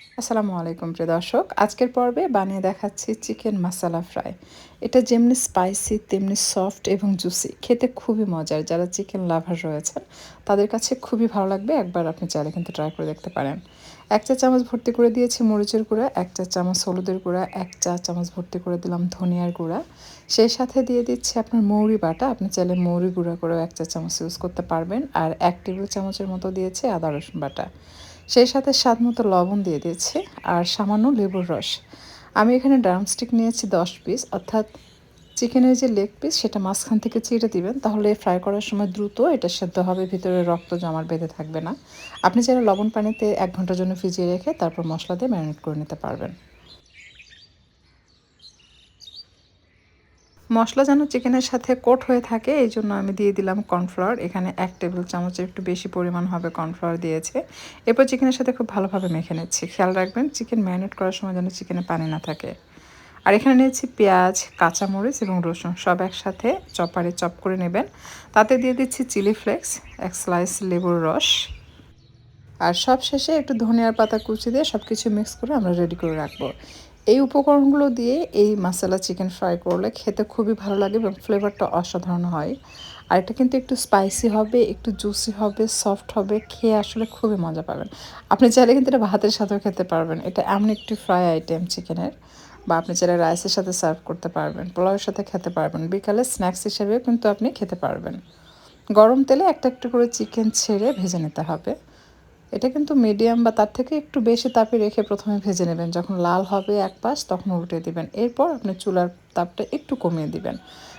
আসসালামু আলাইকুম প্রিয় দর্শক। আজকের পর্বে বানিয়ে দেখাচ্ছি চিকেন মাসালা ফ্রাই। এটা যেমনি স্পাইসি তেমনি সফট এবং জুসি। খেতে খুবই মজার। যারা চিকেন লাভার রয়েছেন তাদের কাছে খুবই ভালো লাগবে। একবার আপনি চাইলে কিন্তু ট্রাই করে দেখতে পারেন। ১ চা চামচ ভর্তি করে দিয়েছি মরিচের গুঁড়া, ১ চা চামচ হলুদের গুঁড়া, ১ চা চামচ ভর্তি করে দিলাম ধনিয়ার গুঁড়া। সেই সাথে দিয়ে দিচ্ছি আপনার মৌরি বাটা। আপনি চাইলে মৌরি গুঁড়া করেও ১ চা চামচ ইউজ করতে পারবেন। আর ১ টেবিল চামচের মতো দিয়েছি আদা রসুন বাটা। সেই সাথে স্বাদমতো লবণ দিয়ে দিয়েছি আর সামান্য লেবুর রস। আমি এখানে ড্রামস্টিক নিয়েছি ১০ পিস, অর্থাৎ চিকেনের যে লেগ পিস সেটা মাঝখান থেকে চিড়ে দিবেন, তাহলে ফ্রাই করার সময় দ্রুত এটা সেদ্ধ হবে, ভিতরে রক্ত জমাট বেঁধে থাকবে না। আপনি চাইলে লবণ পানিতে ১ ঘন্টার জন্য ভিজিয়ে রেখে তারপর মশলা দিয়ে ম্যারিনেট করে নিতে পারবেন। মশলা যেন চিকেনের সাথে কোট হয়ে থাকে এই জন্য আমি দিয়ে দিলাম কর্নফ্লাওয়ার। এখানে ১ টেবিল চামচের একটু বেশি পরিমাণ হবে কর্নফ্লাওয়ার দিয়েছে। এরপর চিকেনের সাথে খুব ভালোভাবে মেখে নিচ্ছি। খেয়াল রাখবেন চিকেন ম্যারিনেট করার সময় যেন চিকেনে পানি না থাকে। আর এখানে নিয়েছি পেঁয়াজ, কাঁচামরিচ এবং রসুন সব একসাথে চপারে চপ করে নেবেন। তাতে দিয়ে দিচ্ছি চিলি ফ্লেক্স, ১ স্লাইস লেবুর রস, আর সবশেষে একটু ধনিয়ার পাতা কুচি দিয়ে সব কিছু মিক্স করে আমরা রেডি করে রাখবো। এই উপকরণগুলো দিয়ে এই মাসালা চিকেন ফ্রাই করলে খেতে খুবই ভালো লাগে এবং ফ্লেভারটা অসাধারণ হয়। আর এটা কিন্তু একটু স্পাইসি হবে, একটু জুসি হবে, সফট হবে, খেয়ে আসলে খুবই মজা পাবেন। আপনি চাইলে কিন্তু এটা ভাতের সাথেও খেতে পারবেন। এটা এমন একটি ফ্রাই আইটেম চিকেনের, বা আপনি চাইলে রাইসের সাথে সার্ভ করতে পারবেন, পোলাওয়ের সাথে খেতে পারবেন, বিকালে স্ন্যাক্স হিসেবেও কিন্তু আপনি খেতে পারবেন। গরম তেলে একটা একটা করে চিকেন ছেড়ে ভেজে নিতে হবে। এটা কিন্তু মিডিয়াম বা তার থেকে একটু বেশি তাপে রেখে প্রথমে ভেজে নেবেন। যখন লাল হবে এক পাশ তখন উল্টে দিবেন। এরপর আপনি চুলার তাপটা একটু কমিয়ে দিবেন।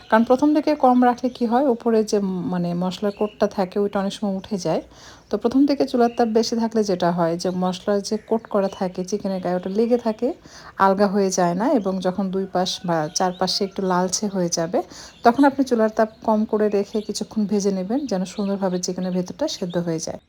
কারণ প্রথম থেকে কম রাখলে কি হয়, উপরে যে মানে মশলার কোটটা থাকে ওইটা অনেক সময় উঠে যায়। তো প্রথম থেকে চুলার তাপ বেশি থাকলে যেটা হয় যে মশলার যে কোট করা থাকে চিকেনের গায়ে ওটা লেগে থাকে, আলগা হয়ে যায় না, এবং যখন দুই পাশ বা চারপাশে একটু লালচে হয়ে যাবে তখন আপনি চুলার তাপ কম করে রেখে কিছুক্ষণ ভেজে নেবেন যেন সুন্দরভাবে চিকেনের ভেতরটা সেদ্ধ হয়ে যায়।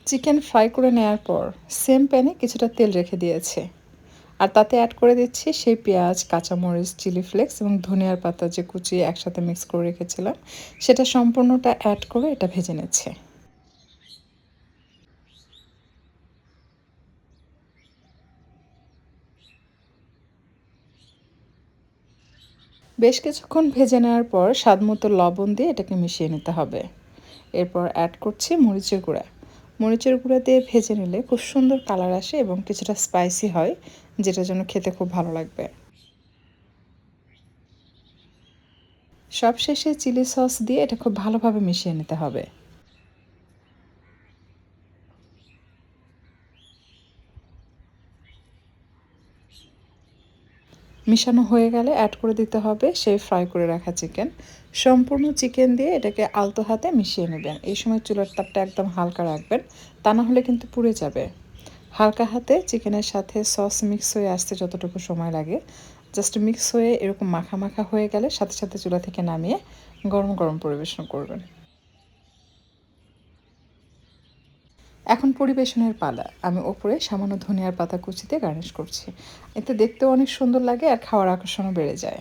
চিকেন ফ্রাই করে নেওয়ার পর সেম প্যানে কিছুটা তেল রেখে দিয়েছে, আর তাতে অ্যাড করে দিচ্ছি সেই পেঁয়াজ, কাঁচামরিচ, চিলি ফ্লেক্স এবং ধনিয়ার পাতা যে কুচিয়ে একসাথে মিক্স করে রেখেছিলাম সেটা সম্পূর্ণটা অ্যাড করে এটা ভেজে নিচ্ছে। বেশ কিছুক্ষণ ভেজে নেওয়ার পর স্বাদমতো লবণ দিয়ে এটাকে মিশিয়ে নিতে হবে। এরপর অ্যাড করছি মরিচের গুঁড়া। মরিচের গুঁড়া দিয়ে ভেজে নিলে খুব সুন্দর কালার আসে এবং কিছুটা স্পাইসি হয়, যেটার জন্য খেতে খুব ভালো লাগবে। সবশেষে চিলি সস দিয়ে এটা খুব ভালোভাবে মিশিয়ে নিতে হবে। মিশানো হয়ে গেলে অ্যাড করে দিতে হবে সেই ফ্রাই করে রাখা চিকেন। সম্পূর্ণ চিকেন দিয়ে এটাকে আলতো হাতে মিশিয়ে নেবেন। এই সময় চুলার তাপটা একদম হালকা রাখবেন, তা না হলে কিন্তু পুড়ে যাবে। হালকা হাতে চিকেনের সাথে সস মিক্স হয়ে আসতে যতটুকু সময় লাগে, জাস্ট মিক্স হয়ে এরকম মাখা মাখা হয়ে গেলে সাথে সাথে চুলা থেকে নামিয়ে গরম গরম পরিবেশন করবেন। এখন পরিবেশনের পালা। আমি ওপরে সামান্য ধনিয়ার পাতা কুচিতে গার্নিশ করছি। এতে দেখতেও অনেক সুন্দর লাগে আর খাওয়ার আকর্ষণও বেড়ে যায়।